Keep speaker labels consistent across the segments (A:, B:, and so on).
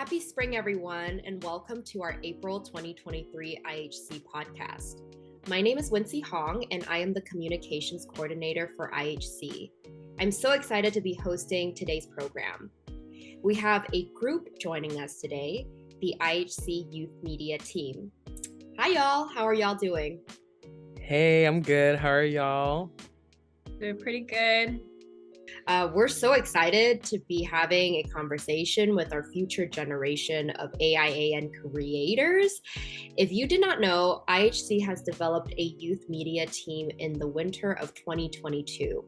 A: Happy spring, everyone, and welcome to our April 2023 IHC Podcast. My name is Wincy Hong, and I am the Communications Coordinator for IHC. I'm so excited to be hosting today's program. We have a group joining us today, the IHC Youth Media Team. Hi, y'all. How are y'all doing?
B: Hey, I'm good. How are y'all?
C: Doing pretty good.
A: We're so excited to be having a conversation with our future generation of AIAN creators. If you did not know, IHC has developed a youth media team in the winter of 2022.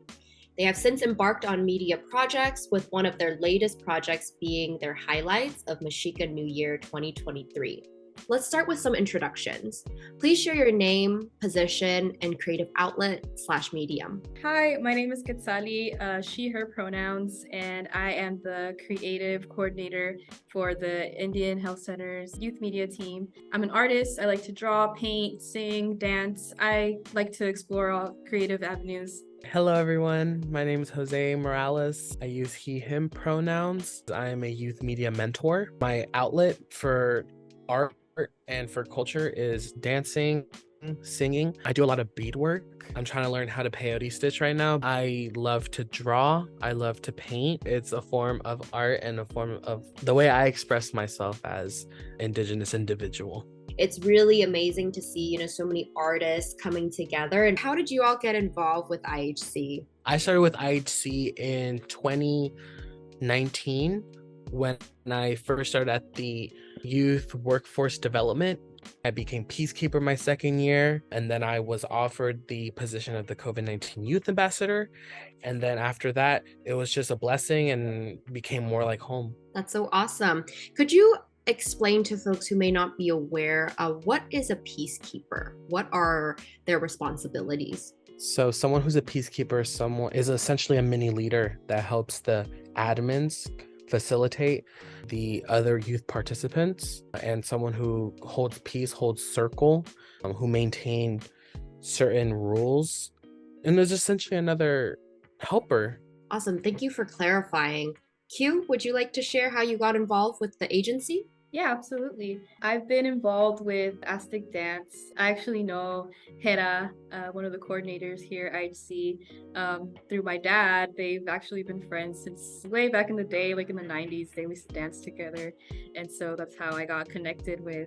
A: They have since embarked on media projects, with one of their latest projects being their highlights of Mexica New Year 2023. Let's start with some introductions. Please share your name, position, and creative outlet/medium.
C: Hi, my name is Quetzalli, she, her pronouns, and I am the creative coordinator for the Indian Health Center's Youth Media Team. I'm an artist. I like to draw, paint, sing, dance. I like to explore all creative avenues.
B: Hello, everyone. My name is Jose Morales. I use he, him pronouns. I am a youth media mentor. My outlet for art and for culture is dancing, singing. I do a lot of beadwork. I'm trying to learn how to peyote stitch right now. I love to draw. I love to paint. It's a form of art and a form of the way I express myself as Indigenous individual.
A: It's really amazing to see, so many artists coming together. And how did you all get involved with IHC?
B: I started with IHC in 2019 when I first started at the Youth Workforce Development. I became peacekeeper my second year, and then I was offered the position of the COVID-19 Youth Ambassador. And then after that, it was just a blessing and became more like home.
A: That's so awesome. Could you explain to folks who may not be aware, what is a peacekeeper? What are their responsibilities?
B: So someone who's a peacekeeper, someone is essentially a mini leader that helps the admins facilitate the other youth participants, and someone who holds peace, holds circle, who maintain certain rules, and is essentially another helper.
A: Awesome. Thank you for clarifying. Q, would you like to share how you got involved with the agency?
C: Yeah, absolutely. I've been involved with Aztec Dance. I actually know Hera, one of the coordinators here at IHC, through my dad. They've actually been friends since way back in the day, like in the 90s. They used to dance together. And so that's how I got connected with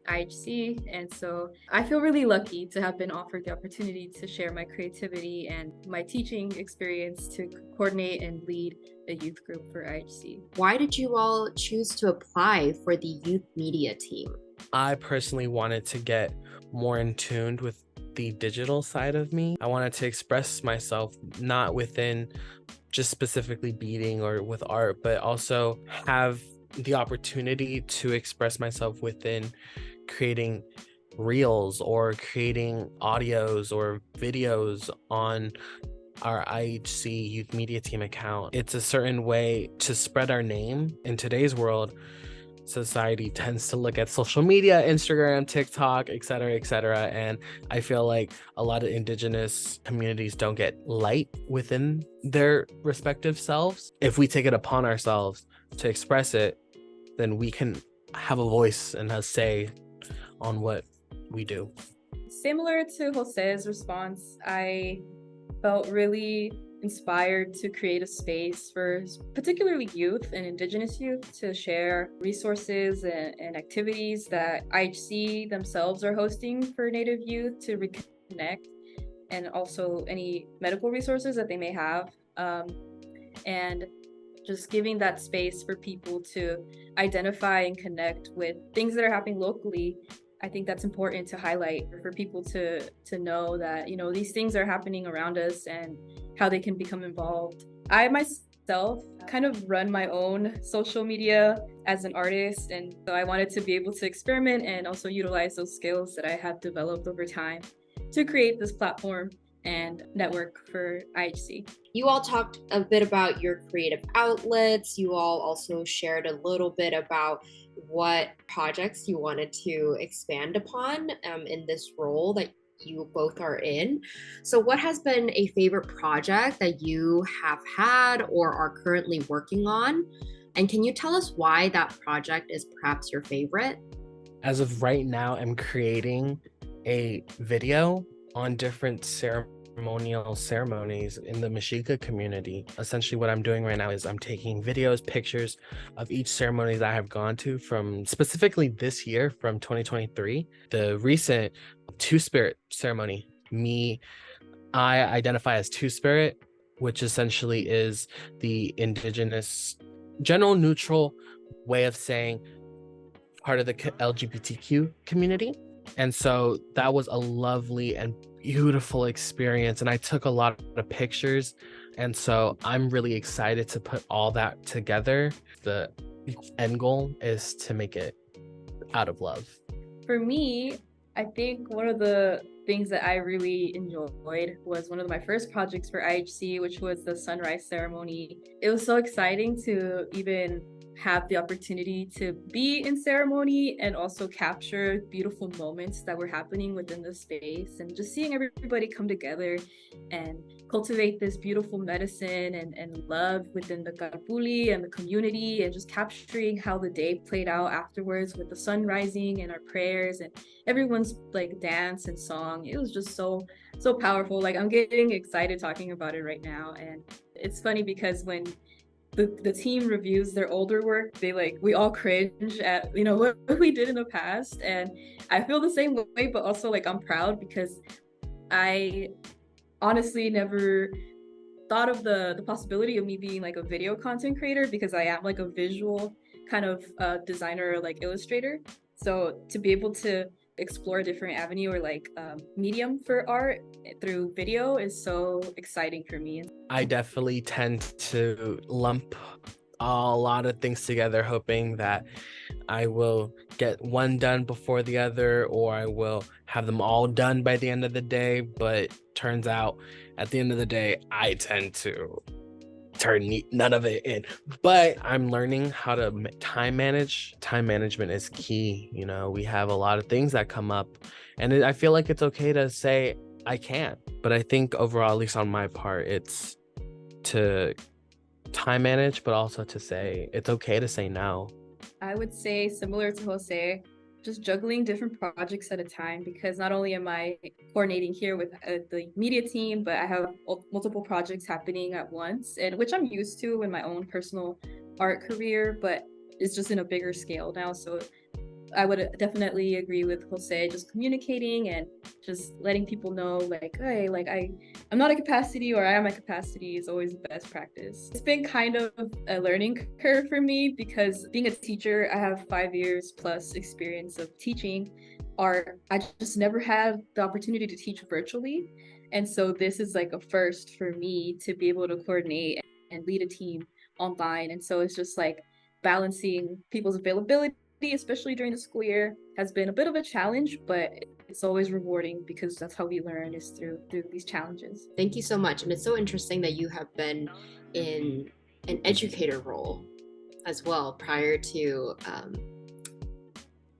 C: IHC. And so I feel really lucky to have been offered the opportunity to share my creativity and my teaching experience to coordinate and lead a youth group for IHC.
A: Why did you all choose to apply for the youth media team?
B: I personally wanted to get more in tune with the digital side of me. I wanted to express myself not within just specifically beading or with art, but also have the opportunity to express myself within creating reels or creating audios or videos on our IHC Youth Media Team account. It's a certain way to spread our name. In today's world, society tends to look at social media, Instagram, TikTok, etc., and I feel like a lot of Indigenous communities don't get light within their respective selves. If we take it upon ourselves to express it, then we can have a voice and a say on what we do.
C: Similar to Jose's response, I felt really inspired to create a space for particularly youth and Indigenous youth to share resources and activities that IHC themselves are hosting for Native youth to reconnect, and also any medical resources that they may have, and just giving that space for people to identify and connect with things that are happening locally. I think that's important to highlight for people to know that, these things are happening around us and how they can become involved. I myself kind of run my own social media as an artist, and so I wanted to be able to experiment and also utilize those skills that I have developed over time to create this platform and network for IHC.
A: You all talked a bit about your creative outlets. You all also shared a little bit about what projects you wanted to expand upon in this role that you both are in. So what has been a favorite project that you have had or are currently working on? And can you tell us why that project is perhaps your favorite?
B: As of right now, I'm creating a video on different ceremonial ceremonies in the Mexica community. Essentially, what I'm doing right now is I'm taking videos, pictures of each ceremony that I have gone to from specifically this year, from 2023. The recent Two-Spirit ceremony, I identify as Two-Spirit, which essentially is the indigenous, general neutral way of saying part of the LGBTQ community. And so that was a lovely and beautiful experience. And I took a lot of pictures. And so I'm really excited to put all that together. The end goal is to make it out of love.
C: For me, I think one of the things that I really enjoyed was one of my first projects for IHC, which was the sunrise ceremony. It was so exciting to even have the opportunity to be in ceremony and also capture beautiful moments that were happening within the space, and just seeing everybody come together and cultivate this beautiful medicine and love within the Karpuli and the community, and just capturing how the day played out afterwards with the sun rising and our prayers and everyone's like dance and song. It was just so powerful. Like, I'm getting excited talking about it right now. And it's funny because when the team reviews their older work, we all cringe at what we did in the past, and I feel the same way. But also, like, I'm proud because I honestly never thought of the possibility of me being like a video content creator, because I am like a visual kind of designer, like illustrator. So to be able to explore a different avenue or like medium for art through video is so exciting for me.
B: I definitely tend to lump a lot of things together, hoping that I will get one done before the other, or I will have them all done by the end of the day. But turns out at the end of the day, I tend to turn none of it in. But I'm learning how to time manage. Time management is key. We have a lot of things that come up, and I feel like it's okay to say I can't. But I think overall, at least on my part, it's to time manage, but also to say it's okay to say no.
C: I would say similar to Jose, just juggling different projects at a time, because not only am I coordinating here with the media team, but I have multiple projects happening at once, and which I'm used to in my own personal art career, but it's just in a bigger scale now. So I would definitely agree with Jose, just communicating and just letting people know, like, hey, like I'm not at capacity, or I am at capacity, is always the best practice. It's been kind of a learning curve for me, because being a teacher, I have 5 years plus experience of teaching art. I just never had the opportunity to teach virtually. And so this is like a first for me to be able to coordinate and lead a team online. And so it's just like balancing people's availability, especially during the school year, has been a bit of a challenge, but it's always rewarding, because that's how we learn, is through these challenges.
A: Thank you so much. And it's so interesting that you have been in an educator role as well prior to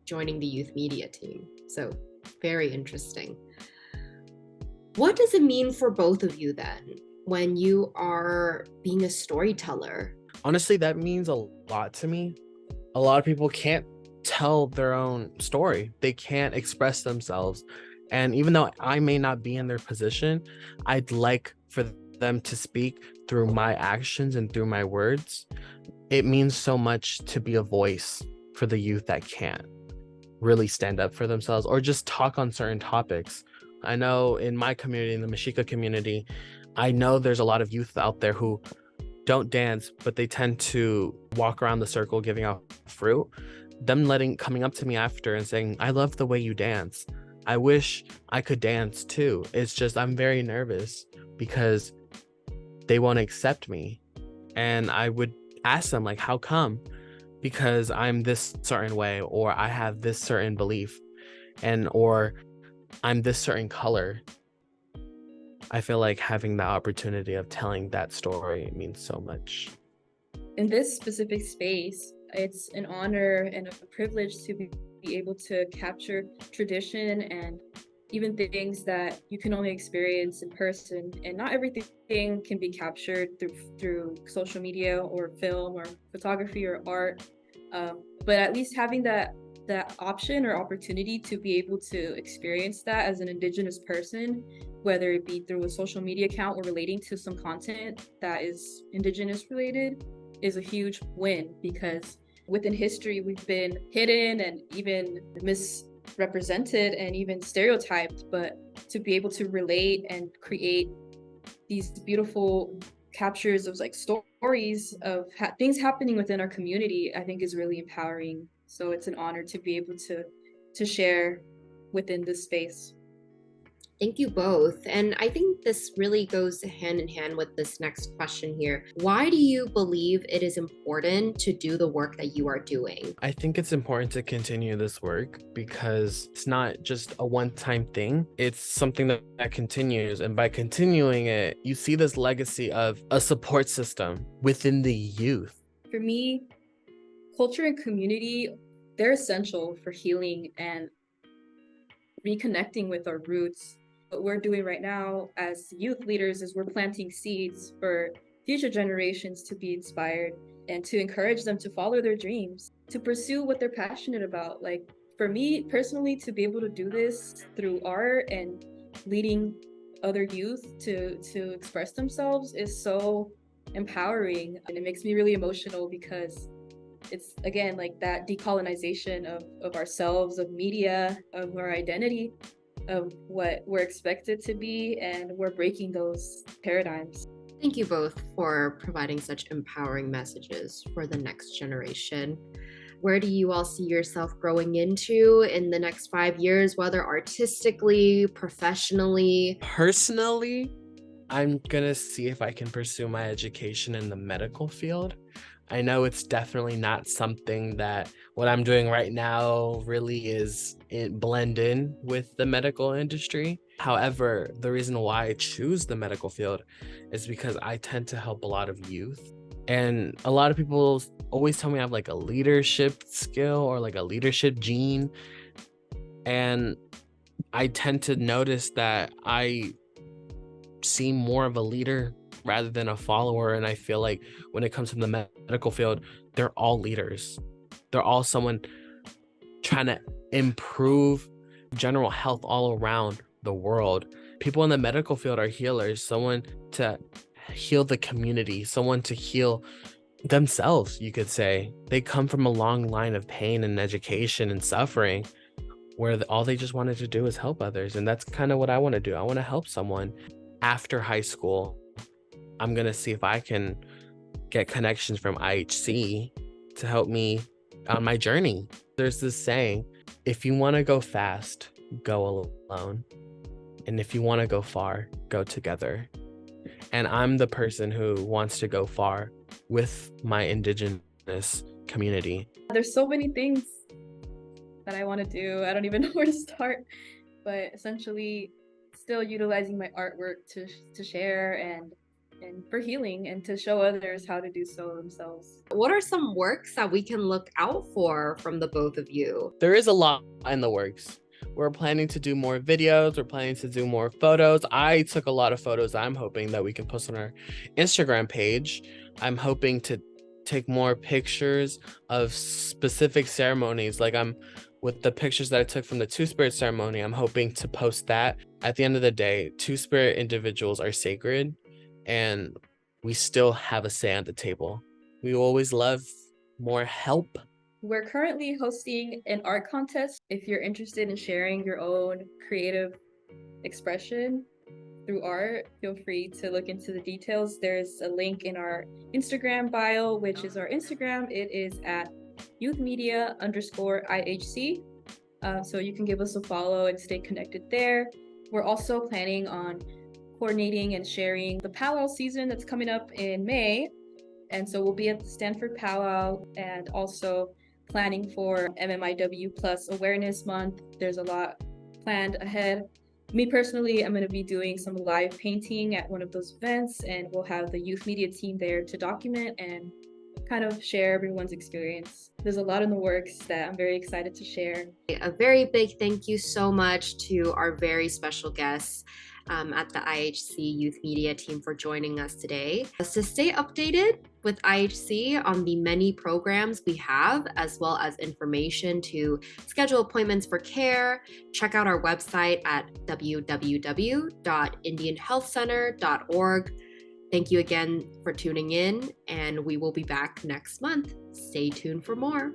A: joining the youth media team. So very interesting. What does it mean for both of you then when you are being a storyteller?
B: Honestly, that means a lot to me. A lot of people can't tell their own story. They can't express themselves. And even though I may not be in their position, I'd like for them to speak through my actions and through my words. It means so much to be a voice for the youth that can't really stand up for themselves or just talk on certain topics. I know in my community, in the Mexica community, I know there's a lot of youth out there who don't dance, but they tend to walk around the circle giving out fruit. Them coming up to me after and saying, I love the way you dance. I wish I could dance too. It's just, I'm very nervous because they won't accept me. And I would ask them, like, how come? Because I'm this certain way, or I have this certain belief, or I'm this certain color. I feel like having the opportunity of telling that story means so much.
C: In this specific space, it's an honor and a privilege to be able to capture tradition and even things that you can only experience in person, and not everything can be captured through social media or film or photography or art. But at least having that option or opportunity to be able to experience that as an Indigenous person, whether it be through a social media account or relating to some content that is Indigenous related, is a huge win, because within history we've been hidden and even misrepresented and even stereotyped. But to be able to relate and create these beautiful captures of like stories of things happening within our community, I think is really empowering. So it's an honor to be able to share within this space.
A: Thank you both. And I think this really goes hand in hand with this next question here. Why do you believe it is important to do the work that you are doing?
B: I think it's important to continue this work because it's not just a one-time thing. It's something that continues. And by continuing it, you see this legacy of a support system within the youth.
C: For me, culture and community, they're essential for healing and reconnecting with our roots. What we're doing right now as youth leaders is we're planting seeds for future generations to be inspired and to encourage them to follow their dreams, to pursue what they're passionate about. Like for me personally, to be able to do this through art and leading other youth to express themselves is so empowering. And it makes me really emotional because it's, again, like that decolonization of ourselves, of media, of our identity, of what we're expected to be, and we're breaking those paradigms.
A: Thank you both for providing such empowering messages for the next generation. Where do you all see yourself growing into in the next 5 years, whether artistically, professionally?
B: Personally, I'm gonna see if I can pursue my education in the medical field. I know it's definitely not something that what I'm doing right now really is blend in with the medical industry. However, the reason why I choose the medical field is because I tend to help a lot of youth. And a lot of people always tell me I have like a leadership skill or like a leadership gene. And I tend to notice that I seem more of a leader rather than a follower. And I feel like when it comes to the medical field, they're all leaders. They're all someone trying to improve general health all around the world. People in the medical field are healers, someone to heal the community, someone to heal themselves, you could say. They come from a long line of pain and education and suffering where all they just wanted to do is help others. And that's kind of what I want to do. I want to help someone. After high school, I'm going to see if I can get connections from IHC to help me on my journey. There's this saying, if you want to go fast, go alone. And if you want to go far, go together. And I'm the person who wants to go far with my Indigenous community.
C: There's so many things that I want to do. I don't even know where to start, but essentially still utilizing my artwork to share and for healing and to show others how to do so themselves.
A: What are some works that we can look out for from the both of you?
B: There is a lot in the works. We're planning to do more videos. We're planning to do more photos. I took a lot of photos I'm hoping that we can post on our Instagram page. I'm hoping to take more pictures of specific ceremonies. Like with the pictures that I took from the Two-Spirit ceremony, I'm hoping to post that. At the end of the day, Two-Spirit individuals are sacred, and we still have a say at the table. We always love more help.
C: We're currently hosting an art contest. If you're interested in sharing your own creative expression through art, feel free to look into the details. There's a link in our Instagram bio, which is our Instagram. It is at youthmedia_IHC. So you can give us a follow and stay connected there. We're also planning on coordinating and sharing the powwow season that's coming up in May. And so we'll be at the Stanford Powwow and also planning for MMIW Plus Awareness Month. There's a lot planned ahead. Me personally, I'm going to be doing some live painting at one of those events, and we'll have the youth media team there to document and kind of share everyone's experience. There's a lot in the works that I'm very excited to share.
A: A very big thank you so much to our very special guests at the IHC Youth Media Team for joining us today. To stay updated with IHC on the many programs we have, as well as information to schedule appointments for care, check out our website at www.indianhealthcenter.org. Thank you again for tuning in, and we will be back next month. Stay tuned for more.